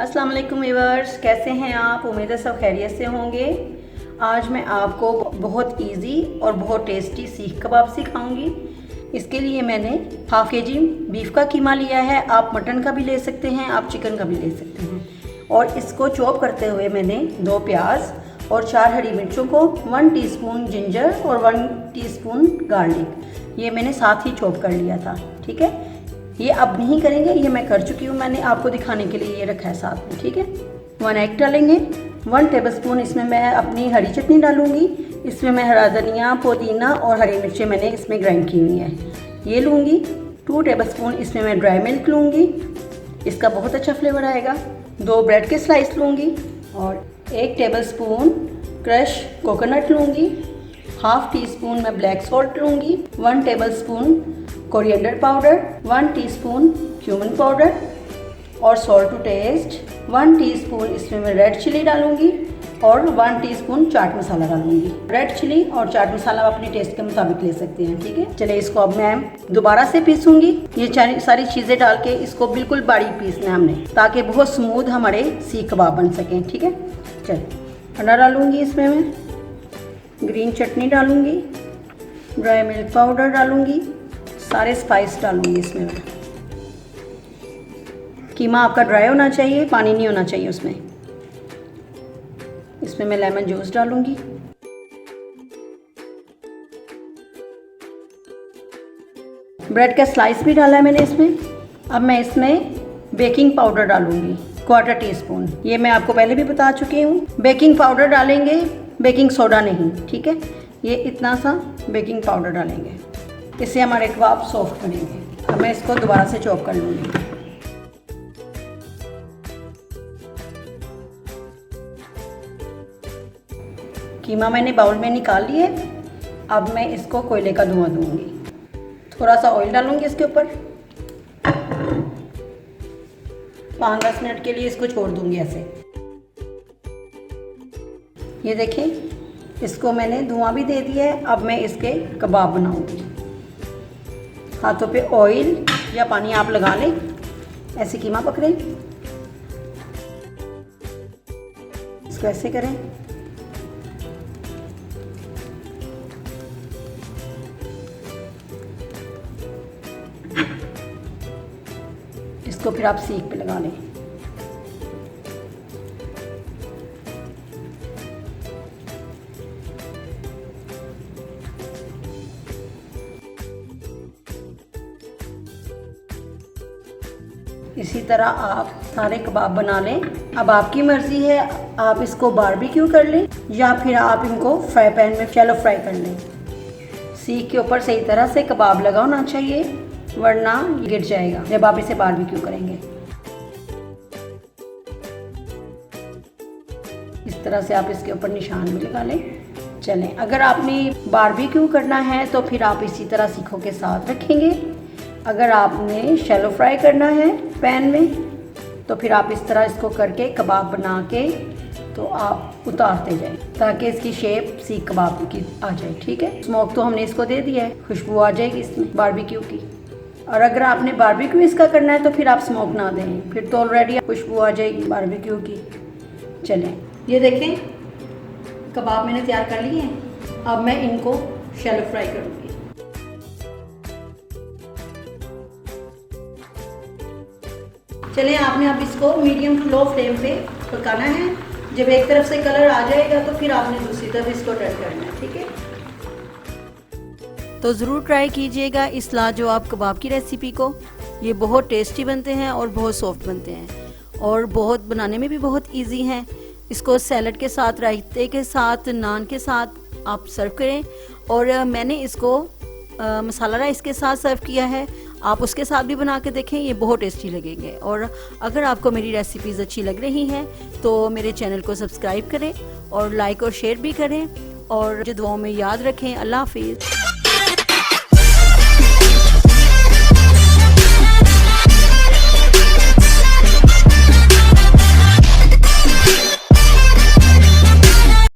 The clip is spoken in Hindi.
अस्सलाम वालेकुम व्यूअर्स, कैसे हैं आप? उम्मीद है सब खैरियत से होंगे। आज मैं आपको बहुत इजी और बहुत टेस्टी सीख कबाब सिखाऊंगी। इसके लिए मैंने हाफ केजी बीफ का कीमा लिया है। आप मटन का भी ले सकते हैं, आप चिकन का भी ले सकते हैं। और इसको चॉप करते हुए मैंने 2 प्याज और 4 हरी मिर्चों को 1 टीस्पून जिंजर और 1 टीस्पून गार्लिक ये मैंने साथ ही चॉप कर लिया था। ठीक है, ये अब नहीं करेंगे, ये मैं कर चुकी हूँ, मैंने आपको दिखाने के लिए ये रखा है साथ में। ठीक है, 1 एग डालेंगे। 1 टेबलस्पून इसमें मैं अपनी हरी चटनी डालूंगी। इसमें मैं हरा धनिया, पुदीना और हरी मिर्चें मैंने इसमें ग्राइंड की हुई है, ये लूँगी। 2 टेबलस्पून इसमें मैं ड्राई मिल्क लूँगी, इसका बहुत अच्छा फ्लेवर आएगा। 2 ब्रेड के स्लाइस लूँगी और 1 टेबलस्पून क्रश कोकोनट लूँगी। हाफ टी स्पून मैं ब्लैक सॉल्ट लूँगी। 1 tablespoon coriander powder, 1 teaspoon cumin powder और सॉल्ट टू टेस्ट। 1 टीस्पून इसमें मैं रेड चिली डालूंगी और 1 टीस्पून चाट मसाला डालूंगी। रेड चिली और चाट मसाला आप अपने टेस्ट के मुताबिक ले सकते हैं। ठीक है, चलिए इसको अब मैं दोबारा से पीसूंगी। ये सारी चीज़ें डाल के इसको बिल्कुल बारीक पीसना है हमने, ताकि बहुत स्मूथ हमारे सीख कबाब बन सकें। ठीक है, चलिए अंडा डालूंगी, इसमें मैं ग्रीन चटनी डालूंगी, ड्राई मिल्क पाउडर डालूंगी, सारे स्पाइस डालूंगी इसमें मैं। कीमा आपका ड्राई होना चाहिए, पानी नहीं होना चाहिए उसमें। इसमें मैं लेमन जूस डालूंगी। ब्रेड का स्लाइस भी डाला है मैंने इसमें। अब मैं इसमें बेकिंग पाउडर डालूंगी, 1/4 टीस्पून। ये मैं आपको पहले भी बता चुकी हूँ। बेकिंग पाउडर डालेंगे, बेकिंग सोडा नहीं। ठीक है, ये इतना सा बेकिंग पाउडर डालेंगे, इससे हमारे कबाब सॉफ्ट बनेंगे। अब मैं इसको दोबारा से चॉप कर लूँगी। कीमा मैंने बाउल में निकाल लिए। अब मैं इसको कोयले का धुआं दूंगी। थोड़ा सा ऑयल डालूंगी इसके ऊपर। 5-10 मिनट के लिए इसको छोड़ दूंगी ऐसे। ये देखिए, इसको मैंने धुआं भी दे दिया है। अब मैं इसके कबाब बनाऊंगी। हाथों पे ऑयल या पानी आप लगा लें, ऐसे कीमा पकड़ें, इसको ऐसे करें। इसको फिर आप सीख पे लगा लें। इसी तरह आप सारे कबाब बना लें। अब आपकी मर्ज़ी है, आप इसको बारबेक्यू कर लें या फिर आप इनको फ्राई पैन में शैलो फ्राई कर लें। सीख के ऊपर सही तरह से कबाब लगाना चाहिए, वरना गिर जाएगा जब आप इसे बारबेक्यू करेंगे। इस तरह से आप इसके ऊपर निशान भी लगा लें। चलें, अगर आपने बारबेक्यू करना है तो फिर आप इसी तरह सीखों के साथ रखेंगे। अगर आपने शैलो फ्राई करना है पैन में तो फिर आप इस तरह इसको करके कबाब बना के तो आप उतारते जाएं, ताकि इसकी शेप सीख कबाब की आ जाए। ठीक है, स्मोक तो हमने इसको दे दिया है, खुशबू आ जाएगी इसमें बारबेक्यू की। और अगर आपने बारबेक्यू इसका करना है तो फिर आप स्मोक ना दें, फिर तो ऑलरेडी खुशबू आ जाएगी बारबेक्यू की। चलें, ये देखें कबाब मैंने तैयार कर लिए हैं। अब मैं इनको शैलो फ्राई करूँगी। चलिए, आपने अब इसको मीडियम टू लो फ्लेम पे पकाना है। जब एक तरफ से कलर आ जाएगा तो फिर आपने दूसरी तरफ इसको टर्न करना है। ठीक है, तो ज़रूर ट्राई कीजिएगा इस लाजवाब कबाब की रेसिपी को। ये बहुत टेस्टी बनते हैं और बहुत सॉफ्ट बनते हैं और बहुत बनाने में भी बहुत इजी हैं। इसको सैलड के साथ, रायते के साथ, नान के साथ आप सर्व करें। और मैंने इसको मसाला राइस के साथ सर्व किया है, आप उसके साथ भी बना के देखें, ये बहुत टेस्टी लगेंगे। और अगर आपको मेरी रेसिपीज़ अच्छी लग रही हैं तो मेरे चैनल को सब्सक्राइब करें और लाइक और शेयर भी करें और जो दुआओं में याद रखें। अल्लाह हाफिज़।